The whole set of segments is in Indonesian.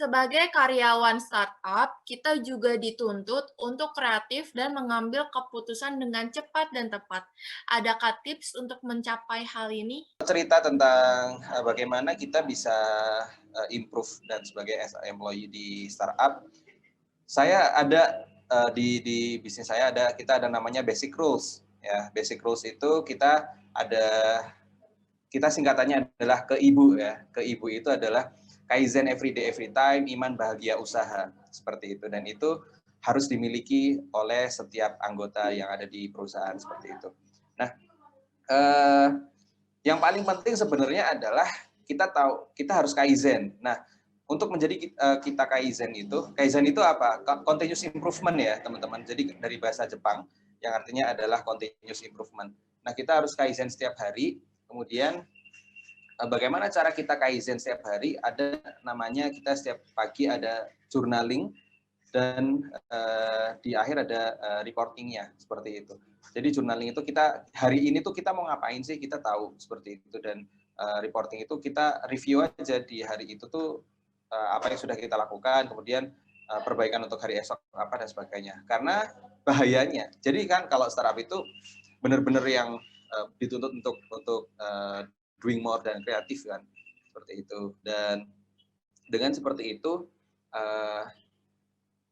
Sebagai karyawan startup, kita juga dituntut untuk kreatif dan mengambil keputusan dengan cepat dan tepat. Adakah tips untuk mencapai hal ini? Cerita tentang bagaimana kita bisa improve dan sebagai as a employee di startup. Saya ada di bisnis saya kita ada namanya basic rules ya. Basic rules itu kita singkatannya adalah keibu ya. Keibu itu adalah Kaizen every day every time, iman bahagia usaha, seperti itu. Dan itu harus dimiliki oleh setiap anggota yang ada di perusahaan seperti itu. Nah, yang paling penting sebenarnya adalah kita harus Kaizen. Nah, untuk menjadi kita Kaizen itu apa? Continuous improvement ya, teman-teman. Jadi dari bahasa Jepang yang artinya adalah continuous improvement. Nah, kita harus Kaizen setiap hari. Kemudian bagaimana cara kita Kaizen setiap hari? Ada namanya, kita setiap pagi ada journaling dan di akhir ada reportingnya, seperti itu. Jadi journaling itu kita hari ini tuh kita mau ngapain sih, kita tahu seperti itu. Dan reporting itu kita review aja di hari itu tuh apa yang sudah kita lakukan, kemudian perbaikan untuk hari esok apa dan sebagainya. Karena bahayanya, jadi kan kalau startup itu benar-benar yang dituntut untuk doing more dan kreatif kan, seperti itu. Dan dengan seperti itu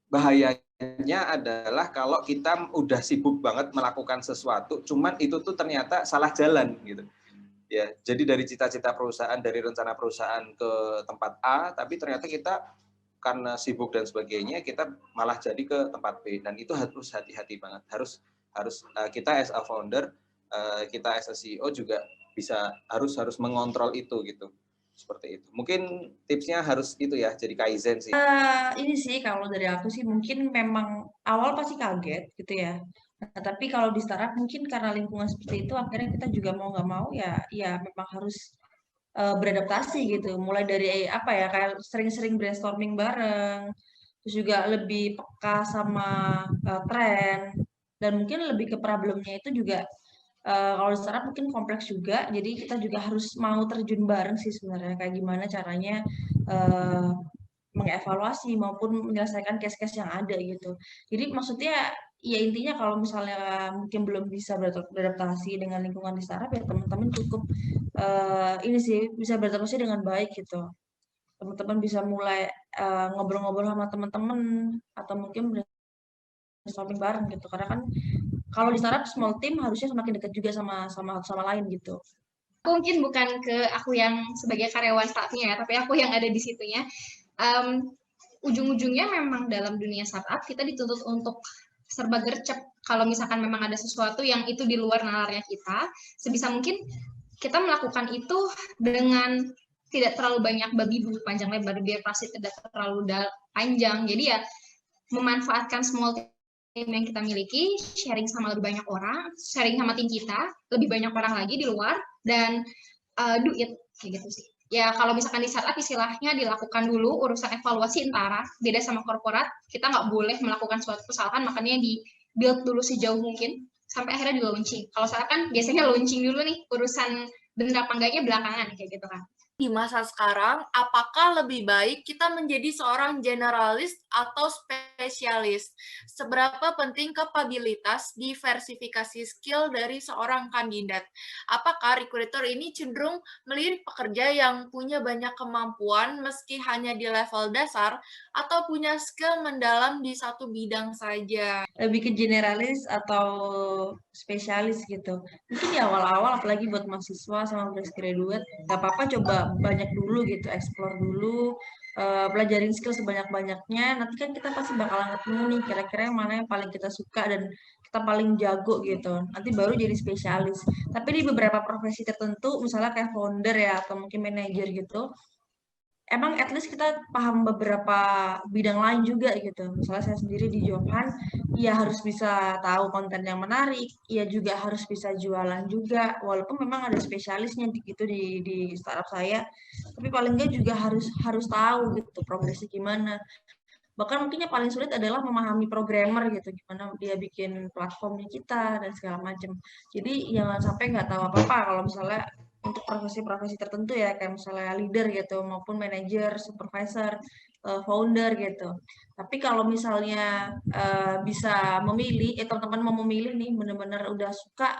bahayanya adalah kalau kita udah sibuk banget melakukan sesuatu, cuman itu tuh ternyata salah jalan gitu. Ya, jadi dari cita-cita perusahaan, dari rencana perusahaan ke tempat A, tapi ternyata kita karena sibuk dan sebagainya, kita malah jadi ke tempat B. Dan itu harus hati-hati banget. Harus kita as a founder, kita as a CEO juga harus mengontrol itu gitu. Seperti itu. Mungkin tipsnya harus itu ya, jadi Kaizen sih. Ini sih kalau dari aku sih mungkin memang awal pasti kaget gitu ya. Nah, tapi kalau di startup mungkin karena lingkungan seperti itu akhirnya kita juga mau nggak mau ya memang harus beradaptasi gitu. Mulai dari apa ya, kayak sering-sering brainstorming bareng, terus juga lebih peka sama tren, dan mungkin lebih ke problemnya itu juga kalau di startup mungkin kompleks juga, jadi kita juga harus mau terjun bareng sih sebenarnya kayak gimana caranya uh, mengevaluasi maupun menyelesaikan case-case yang ada gitu. Jadi maksudnya ya intinya kalau misalnya mungkin belum bisa beradaptasi dengan lingkungan di startup ya teman-teman cukup ini sih bisa beradaptasi dengan baik gitu. Teman-teman bisa mulai ngobrol-ngobrol sama teman-teman atau mungkin brainstorming bareng gitu. Karena kan kalau di startup small team harusnya semakin dekat juga sama lain gitu. Mungkin bukan ke aku yang sebagai karyawan startupnya ya, tapi aku yang ada di situnya. Ujung-ujungnya memang dalam dunia startup kita dituntut untuk serba gercep. Kalau misalkan memang ada sesuatu yang itu di luar nalarnya kita, sebisa mungkin kita melakukan itu dengan tidak terlalu banyak babi bu panjang lebar, biar pasti tidak terlalu panjang. Jadi ya memanfaatkan small team yang kita miliki, sharing sama lebih banyak orang, sharing sama tim kita, lebih banyak orang lagi di luar, dan do it, kayak gitu sih. Ya kalau misalkan di startup istilahnya dilakukan dulu urusan evaluasi intara, beda sama korporat, kita nggak boleh melakukan suatu kesalahan, makanya di build dulu sejauh mungkin, sampai akhirnya di launching. Kalau startup kan biasanya launching dulu nih, urusan bener apa enggaknya belakangan, kayak gitu kan. Di masa sekarang, apakah lebih baik kita menjadi seorang generalis atau spesialis? Seberapa penting kapabilitas diversifikasi skill dari seorang kandidat? Apakah recruiter ini cenderung melirik pekerja yang punya banyak kemampuan meski hanya di level dasar atau punya skill mendalam di satu bidang saja? Lebih ke generalis atau spesialis gitu. Mungkin di awal-awal apalagi buat mahasiswa sama fresh graduate, nggak apa-apa coba banyak dulu gitu, explore dulu, pelajarin skill sebanyak-banyaknya. Nanti kan kita pasti bakalan ketemu nih kira-kira yang mana yang paling kita suka dan kita paling jago gitu. Nanti baru jadi spesialis. Tapi di beberapa profesi tertentu, misalnya kayak founder ya atau mungkin manajer gitu, emang at least kita paham beberapa bidang lain juga gitu. Misalnya saya sendiri di Johan, ya harus bisa tahu konten yang menarik, ya juga harus bisa jualan juga. Walaupun memang ada spesialisnya gitu di startup saya, tapi paling nggak juga harus tahu gitu progresnya gimana. Bahkan mungkin yang paling sulit adalah memahami programmer gitu, gimana dia bikin platformnya kita dan segala macam. Jadi jangan sampai nggak tahu apa-apa kalau misalnya untuk profesi-profesi tertentu ya, kayak misalnya leader gitu, maupun manager, supervisor, founder gitu. Tapi kalau misalnya bisa memilih, teman-teman mau memilih nih, bener-bener udah suka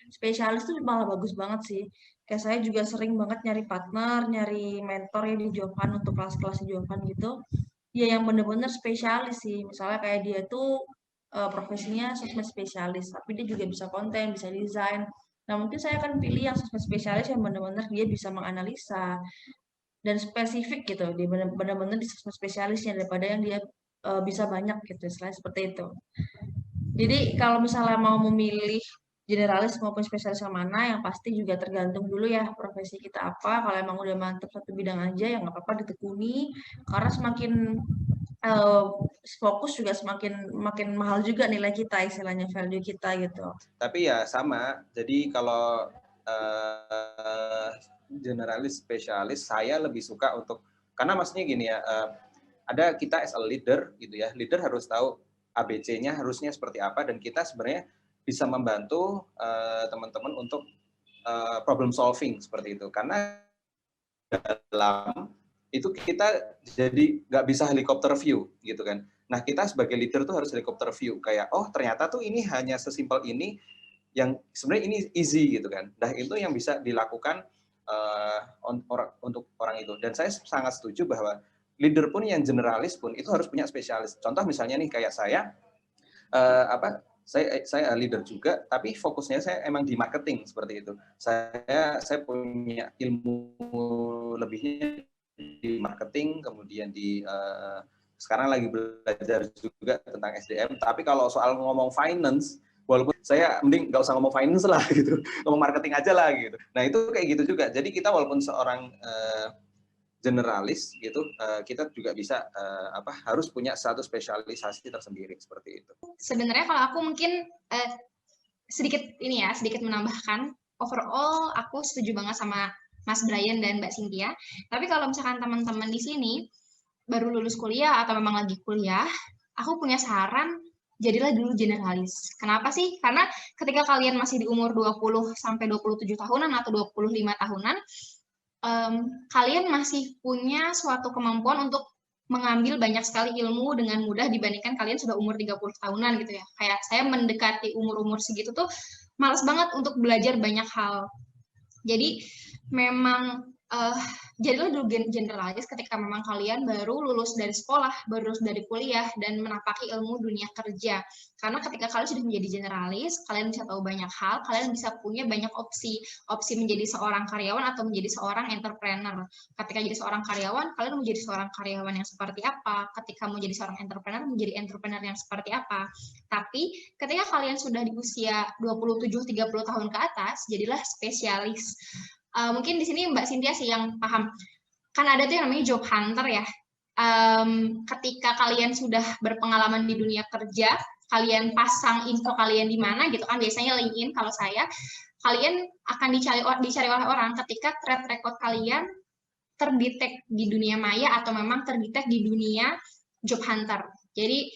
spesialis tuh malah bagus banget sih. Kayak saya juga sering banget nyari partner, nyari mentor ya di Jovan untuk kelas-kelas di Jovan gitu. Ya yang bener-bener spesialis sih. Misalnya kayak dia tuh profesinya sosmed spesialis, tapi dia juga bisa konten, bisa desain. Nah, mungkin saya akan pilih yang sosmed spesialis yang benar-benar dia bisa menganalisa dan spesifik gitu. Dia benar-benar di sosmed spesialisnya daripada yang dia bisa banyak gitu, selain seperti itu. Jadi kalau misalnya mau memilih generalis maupun spesialis yang mana, yang pasti juga tergantung dulu ya profesi kita apa. Kalau emang udah mantep satu bidang aja, ya nggak apa-apa ditekuni. Karena semakin fokus juga semakin makin mahal juga nilai kita, istilahnya value kita gitu. Tapi ya sama. Jadi kalau generalis spesialis, saya lebih suka untuk, karena maksudnya gini ya, ada kita as a leader gitu ya, leader harus tahu ABC-nya harusnya seperti apa, dan kita sebenarnya bisa membantu teman-teman untuk problem solving seperti itu. Karena dalam itu kita jadi nggak bisa helikopter view gitu kan. Nah, kita sebagai leader tuh harus helikopter view, kayak oh ternyata tuh ini hanya sesimpel ini, yang sebenarnya ini easy gitu kan. Nah, itu yang bisa dilakukan untuk orang itu. Dan saya sangat setuju bahwa leader pun yang generalis pun itu harus punya spesialis. Contoh misalnya nih kayak saya saya leader juga, tapi fokusnya saya emang di marketing seperti itu. Saya punya ilmu lebihnya di marketing, kemudian sekarang lagi belajar juga tentang SDM. Tapi kalau soal ngomong finance, walaupun saya mending nggak usah ngomong finance lah gitu, ngomong marketing aja lah gitu. Nah itu kayak gitu juga. Jadi kita walaupun seorang generalis gitu, kita juga bisa harus punya satu spesialisasi tersendiri seperti itu. Sebenarnya kalau aku mungkin sedikit menambahkan, overall aku setuju banget sama Mas Brian dan Mbak Cynthia. Tapi kalau misalkan teman-teman di sini baru lulus kuliah atau memang lagi kuliah, aku punya saran, jadilah dulu generalis. Kenapa sih? Karena ketika kalian masih di umur 20 sampai 27 tahunan atau 25 tahunan, kalian masih punya suatu kemampuan untuk mengambil banyak sekali ilmu dengan mudah dibandingkan kalian sudah umur 30 tahunan gitu ya. Kayak saya mendekati umur-umur segitu tuh malas banget untuk belajar banyak hal. Jadi memang jadilah dulu generalis ketika memang kalian baru lulus dari sekolah, baru lulus dari kuliah, dan menapaki ilmu dunia kerja. Karena ketika kalian sudah menjadi generalis, kalian bisa tahu banyak hal, kalian bisa punya banyak opsi menjadi seorang karyawan atau menjadi seorang entrepreneur. Ketika jadi seorang karyawan, kalian menjadi seorang karyawan yang seperti apa? Ketika menjadi seorang entrepreneur, menjadi entrepreneur yang seperti apa? Tapi ketika kalian sudah di usia 27-30 tahun ke atas, jadilah spesialis. Mungkin di sini Mbak Cynthia sih yang paham. Kan ada tuh yang namanya job hunter ya. Ketika kalian sudah berpengalaman di dunia kerja, kalian pasang info kalian di mana gitu kan, biasanya LinkedIn kalau saya, kalian akan dicari oleh orang ketika track record kalian terdetek di dunia maya atau memang terdetek di dunia job hunter. Jadi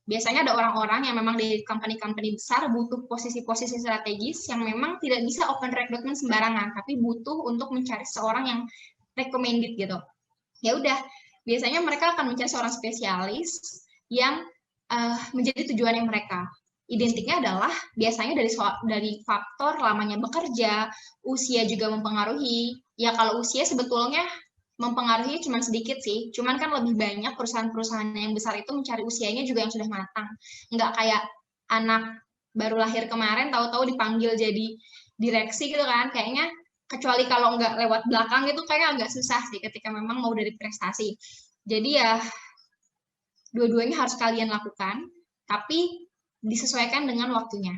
biasanya ada orang-orang yang memang di company-company besar butuh posisi-posisi strategis yang memang tidak bisa open recruitment sembarangan, tapi butuh untuk mencari seorang yang recommended gitu. Ya udah, biasanya mereka akan mencari seorang spesialis yang menjadi tujuannya mereka. Identiknya adalah biasanya dari faktor lamanya bekerja, usia juga mempengaruhi. Ya kalau usia sebetulnya mempengaruhi cuma sedikit sih, cuman kan lebih banyak perusahaan-perusahaan yang besar itu mencari usianya juga yang sudah matang, nggak kayak anak baru lahir kemarin tahu-tahu dipanggil jadi direksi gitu kan, kayaknya kecuali kalau nggak lewat belakang itu kayaknya agak susah sih ketika memang mau dari prestasi. Jadi ya dua-duanya harus kalian lakukan, tapi disesuaikan dengan waktunya.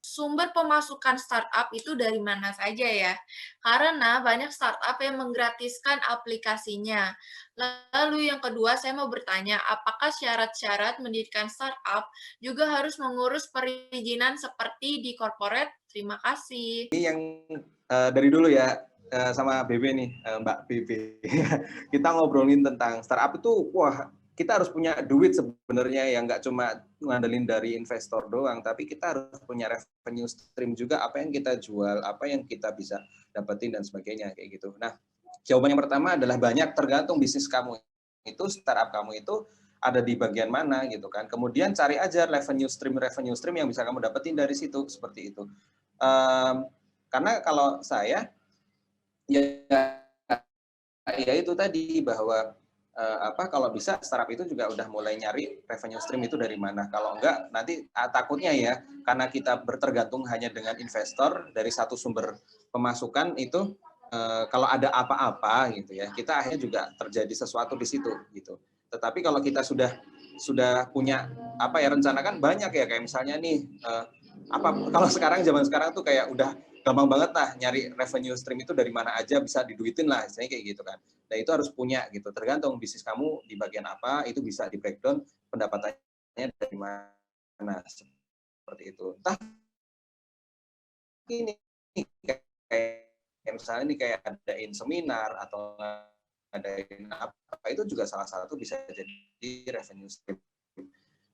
Sumber pemasukan startup itu dari mana saja ya? Karena banyak startup yang menggratiskan aplikasinya. Lalu yang kedua, saya mau bertanya, apakah syarat-syarat mendirikan startup juga harus mengurus perizinan seperti di corporate? Terima kasih. Ini yang dari dulu ya, sama BB nih, Mbak BB. Kita ngobrolin tentang startup itu, wah kita harus punya duit sebenarnya yang nggak cuma ngandelin dari investor doang, tapi kita harus punya revenue stream juga, apa yang kita jual, apa yang kita bisa dapetin dan sebagainya kayak gitu. Nah, jawaban yang pertama adalah banyak, tergantung bisnis kamu itu, startup kamu itu ada di bagian mana gitu kan. Kemudian cari aja revenue stream yang bisa kamu dapetin dari situ, seperti itu. Karena kalau saya ya itu tadi bahwa kalau bisa startup itu juga udah mulai nyari revenue stream itu dari mana. Kalau enggak nanti takutnya ya, karena kita bertergantung hanya dengan investor dari satu sumber pemasukan itu, kalau ada apa-apa gitu ya, kita akhirnya juga terjadi sesuatu di situ gitu. Tetapi kalau kita sudah punya rencana kan banyak ya, kayak misalnya nih kalau zaman sekarang tuh kayak udah gampang banget lah nyari revenue stream itu dari mana aja bisa diduitin lah, istilahnya kayak gitu kan. Nah itu harus punya gitu, tergantung bisnis kamu di bagian apa, itu bisa di breakdown pendapatannya dari mana, seperti itu. Entah ini kayak misalnya ini kayak adain seminar atau adain apa, itu juga salah satu bisa jadi revenue stream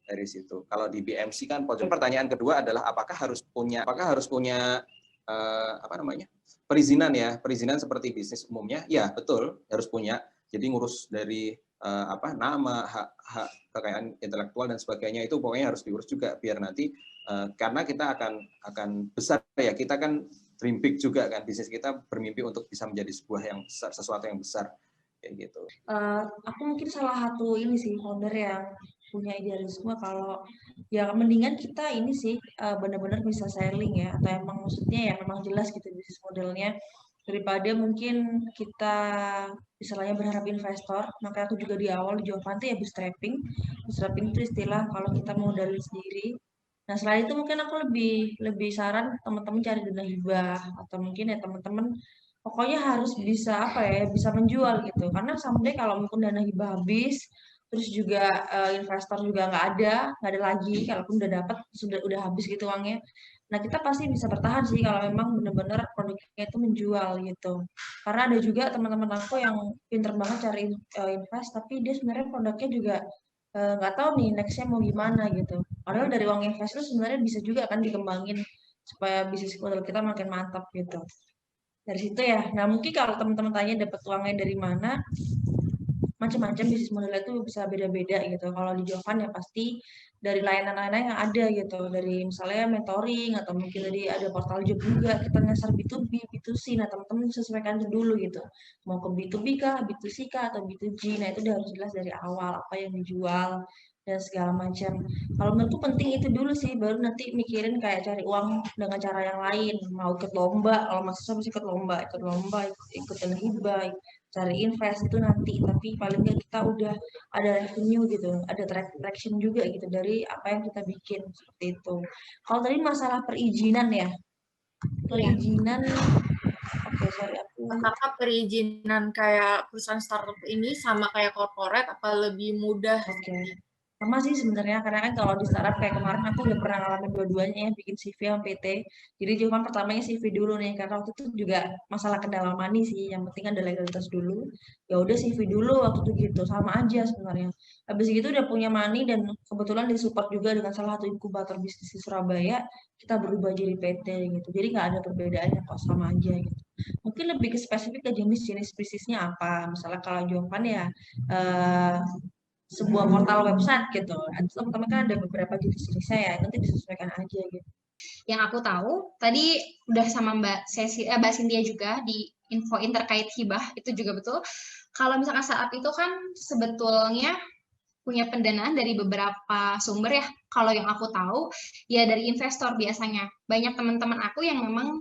dari situ. Kalau di BMC kan, pertanyaan kedua adalah apakah harus punya perizinan seperti bisnis umumnya? Ya betul, harus punya. Jadi ngurus dari nama, hak kekayaan intelektual dan sebagainya, itu pokoknya harus diurus juga biar nanti karena kita akan besar ya, kita kan dream big juga kan, bisnis kita bermimpi untuk bisa menjadi sesuatu yang besar kayak gitu. Aku mungkin salah satu ini sih founder yang punya idealisme kalau ya mendingan kita ini sih benar-benar bisa selling ya, atau emang maksudnya ya memang jelas gitu bisnis modelnya, daripada mungkin kita misalnya berharap investor. Maka aku juga di awal jawaban tuh ya bootstrapping itu istilah kalau kita mau dari sendiri. Nah selain itu mungkin aku lebih saran teman-teman cari dana hibah, atau mungkin ya teman-teman pokoknya harus bisa bisa menjual gitu, karena someday kalau mungkin dana hibah habis, terus juga investor juga nggak ada lagi, kalaupun udah dapat udah habis gitu uangnya. Nah kita pasti bisa bertahan sih kalau memang benar-benar produknya itu menjual gitu. Karena ada juga teman-teman aku yang pinter banget cari invest, tapi dia sebenarnya produknya juga nggak tahu nih nextnya mau gimana gitu. Padahal dari uang invest itu sebenarnya bisa juga kan dikembangin supaya bisnis model kita makin mantap gitu. Dari situ ya. Nah mungkin kalau teman-teman tanya dapat uangnya dari mana, macam-macam bisnis modelnya itu bisa beda-beda gitu. Kalau di Jovan ya pasti dari layanan-layanan yang ada gitu. Dari misalnya mentoring, atau mungkin dari ada portal job juga, kita nyasar B2B, B2C. Nah teman-teman sesuaikan dulu gitu. Mau ke B2B kah, B2C kah, atau B2G. Nah itu udah harus jelas dari awal apa yang dijual dan segala macam. Kalau menurutku penting itu dulu sih, baru nanti mikirin kayak cari uang dengan cara yang lain. Mau ikut lomba, kalau mahasiswa mesti ikut lomba, ikut dana hibah, cari invest itu nanti. Tapi paling nggak kita udah ada revenue gitu, ada traction juga gitu dari apa yang kita bikin, seperti itu. Kalau tadi masalah perizinan ya, perizinan, oke sorry aku. Apakah perizinan kayak perusahaan startup ini sama kayak corporate, apa lebih mudah? Oke. Sama sih sebenarnya, karena kan kalau di startup kayak kemarin aku udah pernah ngalamin dua-duanya ya, bikin CV sama PT. Jadi jawaban pertamanya CV dulu nih, karena waktu itu juga masalah kendala money sih, yang penting ada legalitas dulu. Ya udah CV dulu waktu itu gitu, sama aja sebenarnya. Habis gitu udah punya money dan kebetulan disupport juga dengan salah satu inkubator bisnis di Surabaya, kita berubah jadi PT gitu. Jadi nggak ada perbedaannya kok, sama aja gitu. Mungkin lebih ke spesifik ke jenis-jenis bisnisnya apa. Misalnya kalau jawaban ya sebuah portal website gitu. Teman-teman kan ada beberapa jenis-jenisnya ya, nanti disesuaikan aja gitu. Yang aku tahu tadi udah sama Mbak Cynthia juga di infoin terkait hibah, itu juga betul. Kalau misalkan startup itu kan sebetulnya punya pendanaan dari beberapa sumber ya. Kalau yang aku tahu ya dari investor biasanya. Banyak teman-teman aku yang memang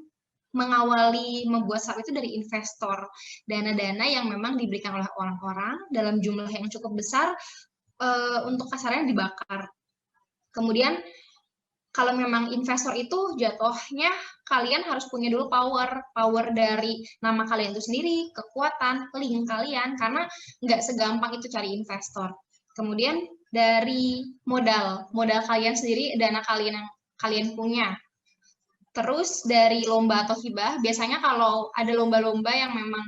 mengawali membuat startup itu dari investor, dana-dana yang memang diberikan oleh orang-orang dalam jumlah yang cukup besar, untuk kasarnya dibakar. Kemudian kalau memang investor itu jatuhnya kalian harus punya dulu power dari nama kalian itu sendiri, kekuatan, link kalian, karena nggak segampang itu cari investor. Kemudian dari modal kalian sendiri, dana kalian yang kalian punya. Terus dari lomba atau hibah, biasanya kalau ada lomba-lomba yang memang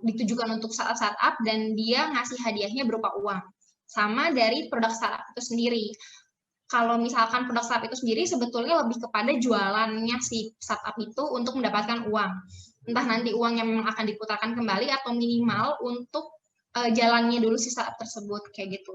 ditujukan untuk startup dan dia ngasih hadiahnya berupa uang. sama dari produk startup itu sendiri. Kalau misalkan produk startup itu sendiri sebetulnya lebih kepada jualannya si startup itu untuk mendapatkan uang. Entah nanti uangnya memang akan diputarkan kembali atau minimal untuk jalannya dulu si startup tersebut, kayak gitu.